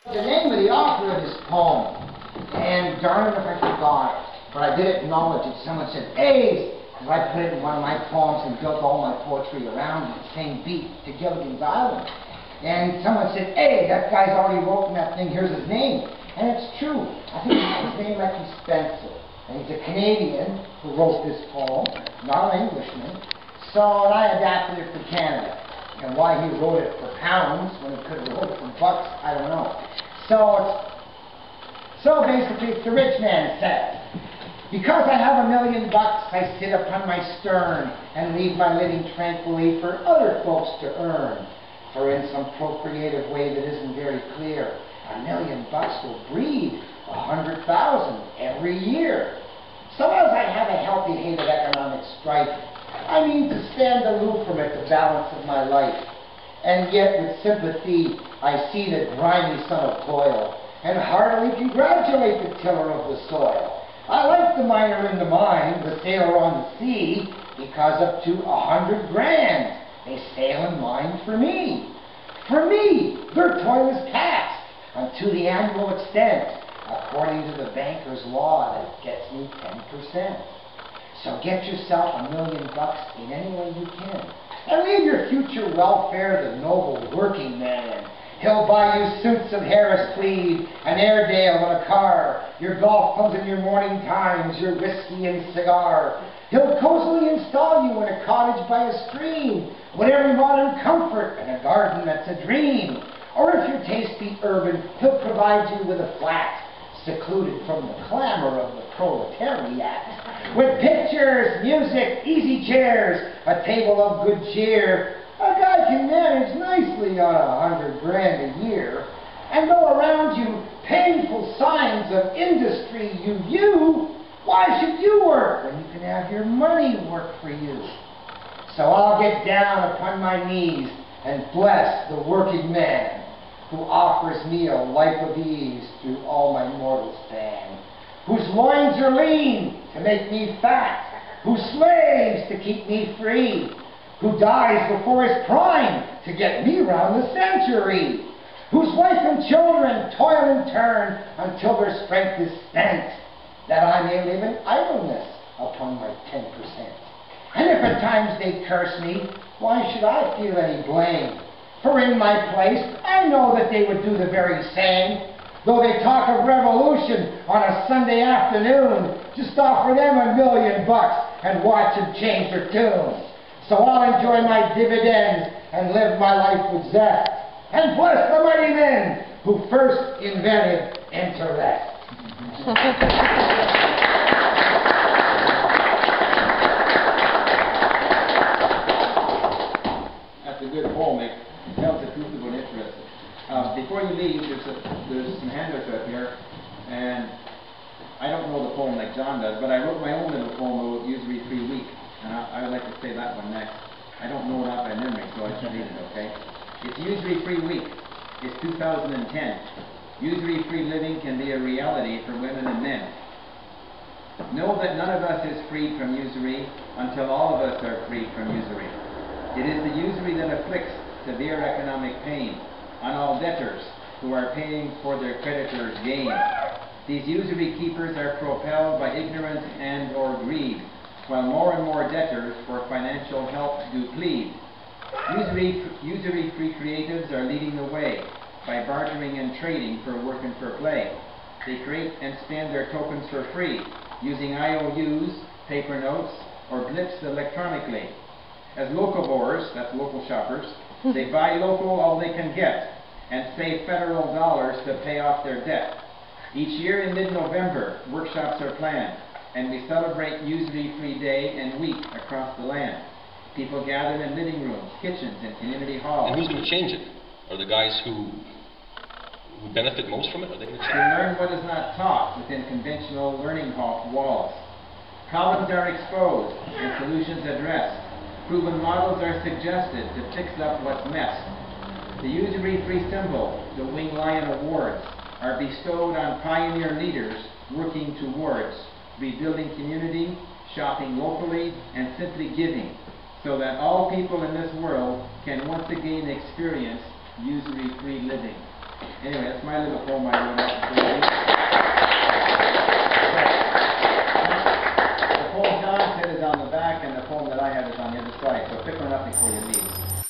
The name of the author of this poem, and darn it if I forgot it, but I didn't acknowledge it. Someone said, A's, because I put it in one of my poems and built all my poetry around it, same beat to Gilligan's Island. And someone said, hey, that guy's already wrote in that thing, here's his name. And it's true. I think his name might be Spencer. And he's a Canadian who wrote this poem, not an Englishman. So, and I adapted it for Canada. And why he wrote it for pounds when he could have wrote it for bucks, I don't know. So basically it's the rich man says, because I have $1 million, I sit upon my stern and leave my living tranquilly for other folks to earn. For in some procreative way that isn't very clear, $1 million will breed 100,000 every year. So as I have a healthy hate of economic strife, I mean to stand aloof from it the balance of my life. And yet with sympathy I see the grimy son of toil, and heartily congratulate the tiller of the soil. I like the miner in the mine, the sailor on the sea, because up to 100 grand they sail and mine for me. For me, their toil is taxed unto the annual extent, according to the banker's law that gets me 10%. So get yourself $1 million in any way you can, and leave your future welfare to the noble working man. He'll buy you suits of Harris tweed, an Airedale and a car, your golf clubs and your morning times, your whiskey and cigar. He'll cozily install you in a cottage by a stream, with every modern comfort and a garden that's a dream. Or if your taste be urban, he'll provide you with a flat, secluded from the clamor of the proletariat, with pictures, music, easy chairs, a table of good cheer. A guy can manage nicely on 100 grand a year, and though around you painful signs of industry you view, why should you work when you can have your money work for you? So I'll get down upon my knees and bless the working man who offers me a life of ease through all my mortal span, whose loins are lean to make me fat, who slaves to keep me free, who dies before his prime to get me round the century, whose wife and children toil in turn until their strength is spent, that I may live in idleness upon my 10%. And if at times they curse me, why should I feel any blame? For in my place, I know that they would do the very same. Though they talk of revolution on a Sunday afternoon, just offer them $1 million and watch them change their tunes. So I'll enjoy my dividends and live my life with zest, and bless the mighty men who first invented interest. That's a good poem. It tells the truth about interest. Before you leave, there's some handouts up here, and I don't know the poem like John does, but I wrote my own little poem about Usury-free week. And I would like to say that one next. I don't know it off by memory, so I should read it, okay? It's Usury-free week. It's 2010. Usury-free living can be a reality for women and men. Know that none of us is freed from usury until all of us are freed from usury. It is the usury that afflicts severe economic pain on all debtors who are paying for their creditors' gain. These usury keepers are propelled by ignorance and or greed, while more and more debtors for financial help do plead. Usury-free creatives are leading the way by bartering and trading for work and for play. They create and spend their tokens for free, using IOUs, paper notes, or blips electronically. As locavores, that's local shoppers, they buy local all they can get and save federal dollars to pay off their debt. Each year in mid-November, workshops are planned, and we celebrate Usury-free Day and week across the land. People gather in living rooms, kitchens, and community halls. And who's going to change it? Are the guys who benefit most from it? Are they going to change it? To learn what is not taught within conventional learning hall walls. Problems are exposed and solutions addressed. Proven models are suggested to fix up what's messed. The Usury-free symbol, the Wing Lion Awards, are bestowed on pioneer leaders working towards rebuilding community, shopping locally, and simply giving, so that all people in this world can once again experience usury-free living. Anyway, that's my little poem I wrote up before you. The poem John said is on the back, and the poem that I have is on the other side, so pick one up before you leave.